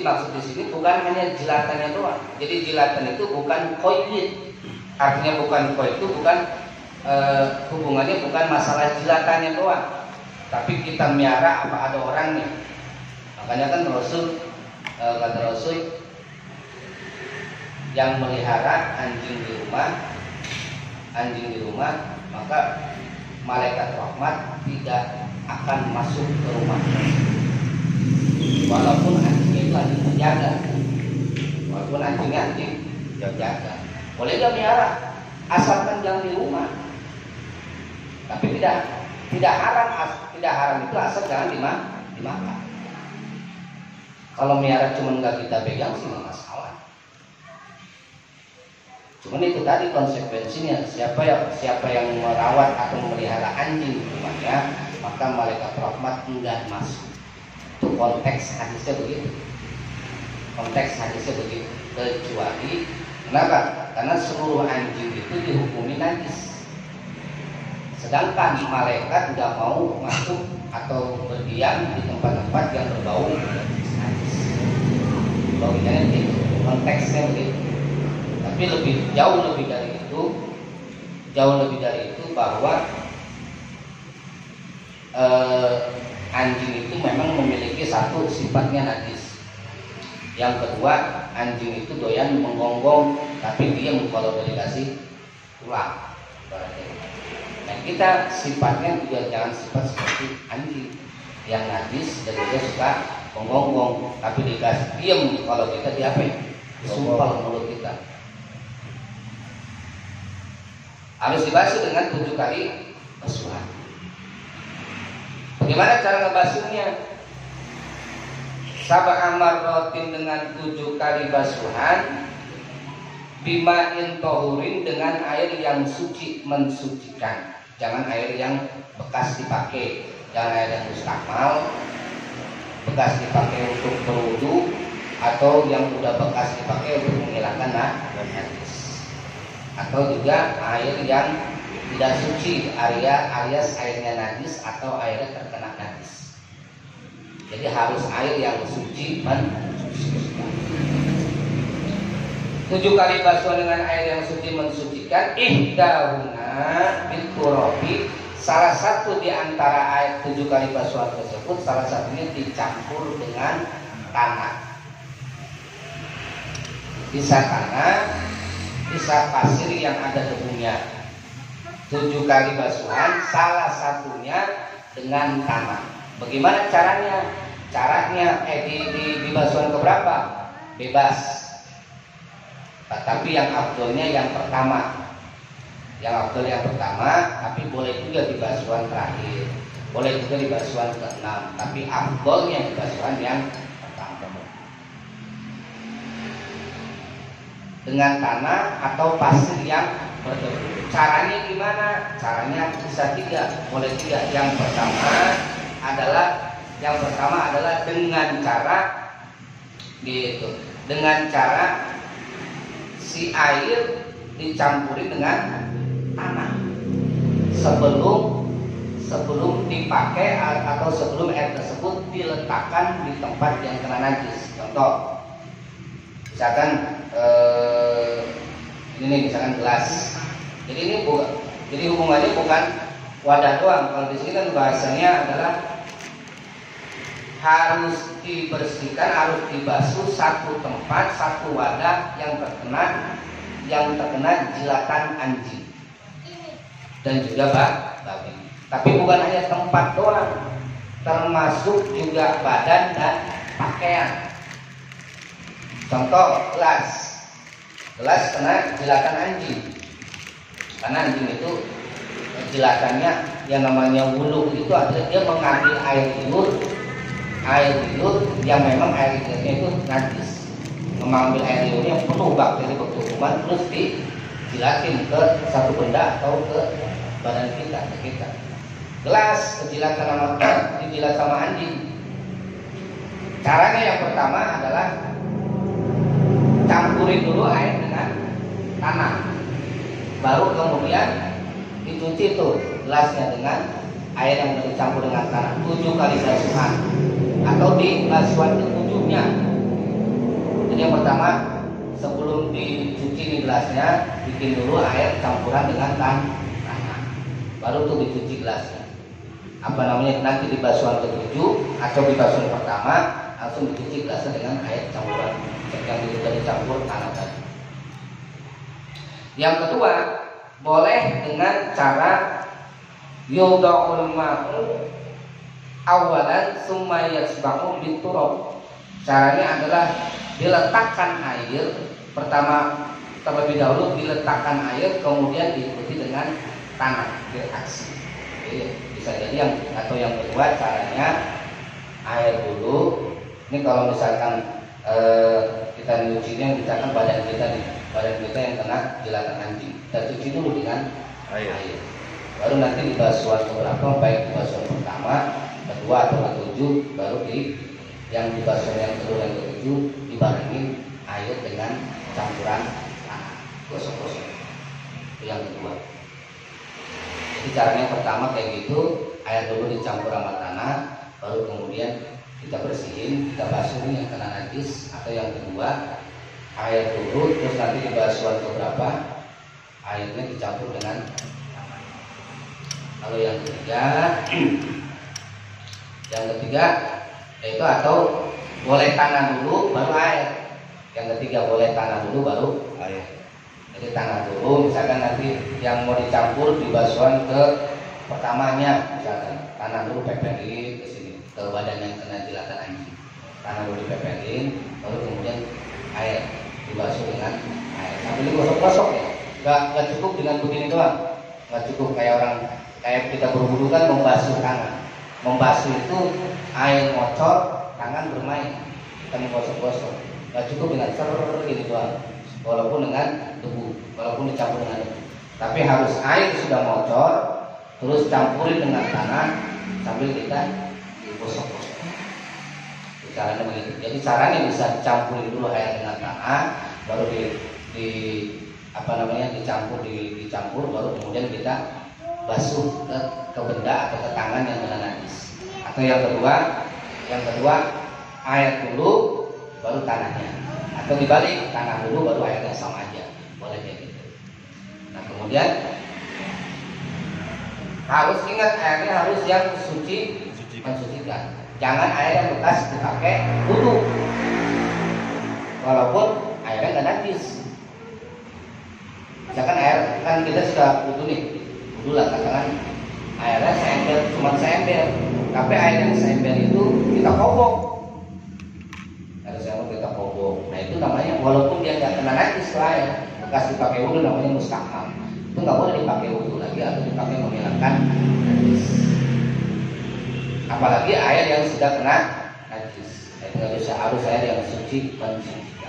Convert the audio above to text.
Jadi maksud di sini bukan hanya jilatannya doang. Jadi jilatan itu bukan qoid. Artinya bukan qoid itu bukan hubungannya bukan masalah jilatannya doang. Tapi kita miara apa ada orangnya. Makanya kan kata Rasul yang melihara anjing di rumah, maka malaikat rahmat tidak akan masuk ke rumahnya. Walaupun anjingnya lagi menjaga, jaga. Boleh dia miara, asalkan jangan di rumah. Tapi tidak haram itu asal jangan dimakan. Kalau miara cuma nggak kita pegang sih nggak masalah. Cuman itu tadi konsekuensinya, siapa yang merawat atau memelihara anjing di rumahnya, maka malaikat rahmat enggan masuk. Itu konteks hadisnya begitu. Kecuali kenapa? Karena seluruh anjing itu dihukumi najis. Sedangkan malaikat nggak mau masuk atau berdiam di tempat-tempat yang berbau najis. Baunya itu konteksnya begitu. Tapi jauh lebih dari itu bahwa anjing itu memang memiliki satu sifatnya najis. Yang kedua, anjing itu doyan menggonggong, tapi dia kalau dikasih pulang. Nah, kita sifatnya juga jangan sifat seperti anjing yang najis dan dia suka menggonggong, tapi dikasih diam kalau kita disumpal mulut kita. Harus dibasuh dengan 7 kali basuhan. Bagaimana cara ngebasuhnya? Sab'a marratin dengan 7 kali basuhan, bima'in tohurin dengan air yang suci, mensucikan. Jangan air yang bekas dipakai, jangan air yang mustakmal, bekas dipakai untuk berwudu, atau yang sudah bekas dipakai untuk menghilangkan najis. Atau juga air yang tidak suci, alias airnya najis atau airnya terkena najis. Jadi harus air yang suci mensucikan. 7 kali basuhan dengan air yang suci mensucikan. Ihdahuna bil turabi, salah satu di antara air 7 kali basuhan tersebut, salah satunya dicampur dengan tanah. Bisa tanah, bisa pasir yang ada debunya. 7 kali basuhan, salah satunya dengan tanah. Bagaimana caranya? Di basuhan keberapa? Bebas. Tapi yang afdolnya yang pertama. Tapi boleh juga di basuhan terakhir. Boleh juga di basuhan ke-6. Tapi afdolnya di basuhan yang pertama. Dengan tanah atau pasir yang berdebu. Caranya gimana? Caranya bisa 3, boleh 3. Yang pertama adalah dengan cara si air dicampuri dengan tanah sebelum dipakai atau sebelum air tersebut diletakkan di tempat yang kena najis. Contoh, misalkan ini misalkan gelas. Jadi hubungannya bukan wadah doang. Kalau di sini kan bahasanya adalah harus dibersihkan, harus dibasuh satu tempat, satu wadah yang terkena jilatan anjing dan juga babi. Tapi bukan hanya tempat doang, termasuk juga badan dan pakaian. Contoh gelas kena jilatan anjing. Karena anjing itu jilatannya yang namanya wulu itu adalah dia mengambil air liur yang memang air liurnya itu najis. Mengambil air liurnya yang penuh bakteri berkuman, terus dijilatin ke satu benda atau ke badan kita. Gelas dijilat sama anjing. Caranya yang pertama adalah campurin dulu air dengan tanah, baru kemudian dicuci itu gelasnya dengan air yang dicampur dengan tanah 7 kali basuhan, atau di basuhan ke-7-nya Jadi yang pertama, sebelum dicuci nih gelasnya, bikin dulu air campuran dengan tanah, baru tuh dicuci gelasnya. Apa namanya, nanti di basuhan ketujuh atau di basuhan pertama langsung dicuci gelasnya dengan air campuran yang sudah dicampur tanah tadi. Yang kedua, boleh dengan cara yudha'ul ma'u awalan summa yasba'u biturab. Caranya adalah diletakkan air pertama, terlebih dahulu diletakkan air, kemudian diikuti dengan tanah, bereaksi. Jadi bisa jadi yang kedua caranya air dulu. Ini kalau misalkan kita nyucinya, misalkan badan kita yang kena jilatan anjing, kita cuci dulu dengan air. Baru nanti di basuhan keberapa, baik di basuhan pertama, kedua atau ketujuh, baru yang di basuhan yang kedua dan ketujuh dibarengin air dengan campuran tanah, gosok-gosok. Itu yang kedua. Jadi caranya pertama kayak gitu, air dulu dicampur sama tanah, baru kemudian kita bersihin, kita basuh yang kena najis. Atau yang kedua, air dulu, terus nanti di basuhan keberapa airnya dicampur dengan tanah. Lalu yang ketiga yaitu atau boleh tanah dulu baru air. Yang ketiga boleh tanah dulu baru air. Jadi tanah dulu, misalkan nanti yang mau dicampur di basuhan ke pertamanya, misalkan tanah dulu pepelin ke sini, ke badan yang kena jilatan anjing. Tanah dulu dipepelin, baru kemudian air dibasuh dengan air. Sambil digosok-gosok ya. Gak cukup dengan begini doang. Gak cukup kayak kita berwudu kan membasuh tangan. Membasuh itu air ngocor, tangan bermain, kita menggosok-gosok. Gak cukup dengan gini doang, walaupun dengan debu, walaupun dicampur dengan debu. Tapi harus air sudah ngocor, terus campurin dengan tanah sambil kita gosok-gosok. Caranya begitu. Jadi caranya bisa dicampurin dulu air dengan tanah, baru dicampur, baru kemudian kita basuh ke benda atau ke tangan yang kena najis. Atau yang kedua air dulu baru tanahnya, atau dibalik, tanah dulu baru airnya, sama aja, boleh kayak gitu. Nah kemudian harus ingat airnya harus yang suci, mensucikan. Jangan air yang bekas dipakai wudu, walaupun airnya nggak najis. Misalkan air kan kita sudah wudu nih, wudu lah katakan airnya cuma seember, tapi air yang seember itu kita kobok. Kita kobok. Nah itu namanya, walaupun dia nggak kena najis air bekas dipakai wudu, namanya mustahab. Itu nggak boleh dipakai wudu lagi atau dipakai menghilangkan najis. Apalagi air yang sudah kena najis. Itu harus air yang suci, mensucikan.